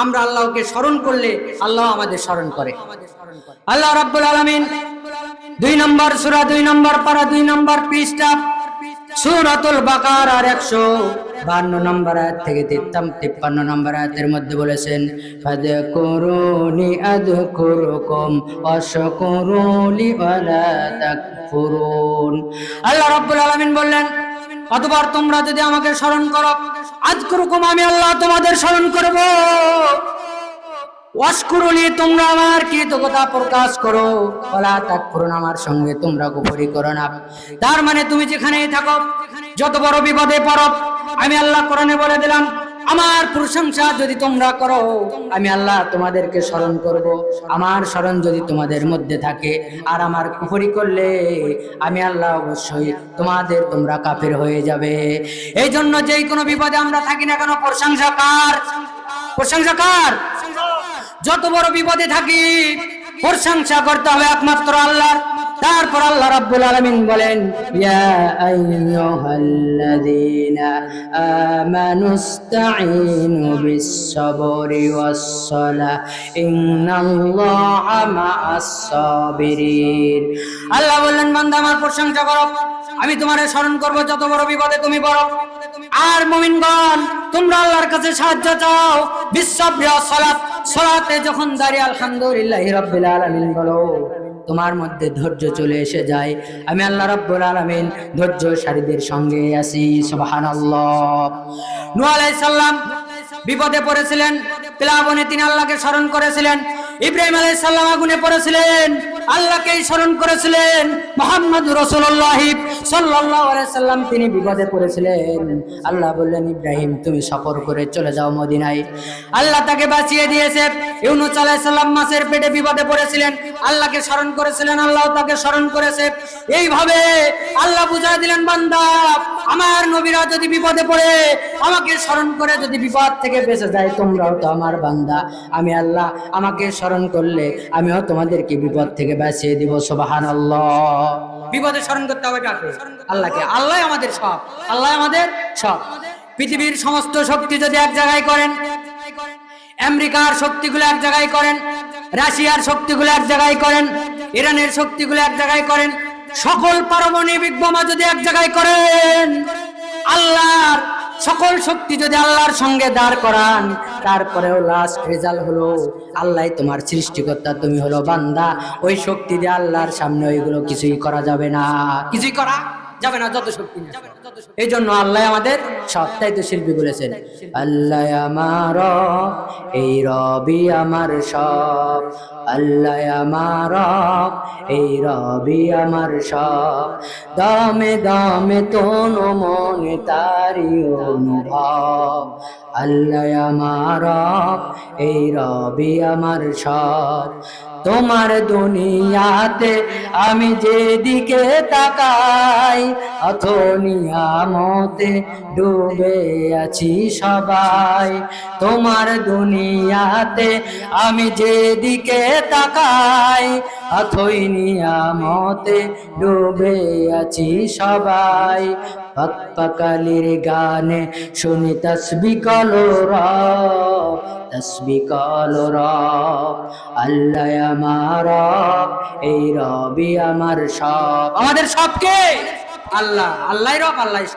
আমরা আল্লাহকে স্মরণ করলে আল্লাহ আমাদের স্মরণ করে। আল্লাহ রাব্বুল আলামিন 2 নম্বর সূরা 2 নম্বর পারা 2 নম্বর পৃষ্ঠা সূরাতুল বাকারার 152 নম্বর আয়াত থেকে 53 নম্বর আয়াতের মধ্যে বলেছেন, ফাযকুরুনি আযকুরুকুম ওয়াশকুরুলি ওয়ালা তাকফুরুন। আল্লাহ রাব্বুল আলামিন বললেন, অতঃপর তোমরা যদি আমাকে স্মরণ করো, আযকুরুকুম আমি আল্লাহ তোমাদের স্মরণ করব, ওয়াশকুরুলি তোমরা আমার কৃতজ্ঞতা প্রকাশ করো, ওয়ালা তাকফুরুন আমার সঙ্গে তোমরা কুফরি করো না। তার মানে তুমি যেখানেই থাকো, যত বড় বিপদে পড়ো, আমি আল্লাহ কোরআনে বলে দিলাম, আমার প্রশংসা যদি তোমরা করো আমি আল্লাহ তোমাদেরকে স্মরণ করব। আমার স্মরণ যদি তোমাদের মধ্যে থাকে আর আমার কুফরি করলে আমি আল্লাহ অবশ্যই তোমরা কাফের হয়ে যাবে। এই জন্য যেই কোনো বিপদে আমরা থাকি না কেন, প্রশংসা কার? প্রশংসা কার? যত বড় বিপদে থাকি প্রশংসা করতে হবে একমাত্র আল্লাহর। তারপর আল্লাহ রাব্বুল আলামিন বলেন, ইয়া আইয়ুহাল্লাযীনা আমানুস্তাঈনু বিস-সাবরি ওয়াস-সালাহ ইন্নাল্লাহা মা'আস সাবিরিন। আল্লাহ বললেন, বান্দা আমার প্রশংসা করো, আমি তোমারে স্মরণ করব যত বড় বিপদে তুমি পড়ো। আর মুমিনগণ তোমরা আল্লাহর কাছে সাহায্য চাও বিস-সাবরি ওয়াস-সালাহ, সালাতে যখন দাঁড়িয়ে আলহামদুলিল্লাহি রাব্বিল আলামিন বলো, তোমার মধ্যে ধৈর্য চলে এসে যায়। আমি আল্লাহ রাব্বুল আলামিন ধৈর্যশালীদের সঙ্গে আছি। সুবহানাল্লাহ। নূহ আলাইহিস সালাম বিপদে পড়েছিলেন, প্লাবনে তিনি আল্লাহকে স্মরণ করেছিলেন। ইব্রাহিম আলাইহিস সালাম আগুনে পড়েছিলেন, আল্লাহকেই স্মরণ করেছিলেন। মুহাম্মদুর রাসূলুল্লাহ সাল্লাল্লাহু আলাইহি সাল্লাম তিনি বিপদে পড়েছিলেন, আল্লাহ বললেন, ইব্রাহিম তুমি সফর করে চলে যাও মদিনায়। আল্লাহ তাকে বাঁচিয়ে দিয়েছে। ইউনূস আলাইহিস সালাম মাছের পেটে বিপদে পড়েছিলেন, আল্লাহকে স্মরণ করেছিলেন, আল্লাহ তাকে স্মরণ করেছে। এইভাবে আল্লাহ বুঝাই দিলেন, বান্দা আমার নবীরা যদি বিপদে পড়ে আমাকে স্মরণ করে যদি বিপদ থেকে বেঁচে যায়, তোমরাও তো আমার বান্দা, আমি আল্লাহ আমাকে স্মরণ করলে আমিও তোমাদেরকে বিপদ থেকে বাঁচিয়ে দিব। সুবহানাল্লাহ। বিপদে স্মরণ করতে হবে কাকে? আল্লাহকে। আল্লাহ আমাদের সব, আল্লাহ আমাদের সব। পৃথিবীর সমস্ত শক্তি যদি এক জায়গায় করেন, আমেরিকার শক্তিগুলো এক জায়গায় করেন, রাশিয়ার শক্তিগুলো এক জায়গায় করেন, ইরানের শক্তিগুলো এক জায়গায় করেন, সকল পারমাণবিক বোমা যদি এক জায়গায় করেন, আল্লাহর সকল শক্তি যদি আল্লাহর সঙ্গে দাঁড় করান, তারপরেও লাস্ট রেজাল্ট হলো আল্লাহ তোমার সৃষ্টিকর্তা, তুমি হলো বান্দা। ওই শক্তি দিয়ে আল্লাহর সামনে ওইগুলো কিছুই করা যাবে না, কিছুই করা যাবে না, যত শক্তি না। এই জন্য আল্লাহ আমাদের সব। তাই তো শিল্পী বলেছেন, আল্লাহ আমার এই রবি আমার সব, আল্লাহ আমার এই রবি আমার সব, দামে দামে তনু মনে তারি অনুভব, আল্লাহ আমার এই রবি আমার সব। তোমার দুনিয়াতে আমি যেদিকে তাকাই, অথনিয়ামতে ডুবে আছি সবাই। তোমার দুনিয়াতে আমি যেদিকে তাকাই, অথনিয়ামতে ডুবে আছি সবাই। পাকপাকালির গানে শুনি তাসবিহ করো রব, তাসবিহ করো রব, আল্লাহ আমার এই রবি আমার সব। আমাদের সবকে আল্লাহ, আল্লাহই রব, আল্লাহ।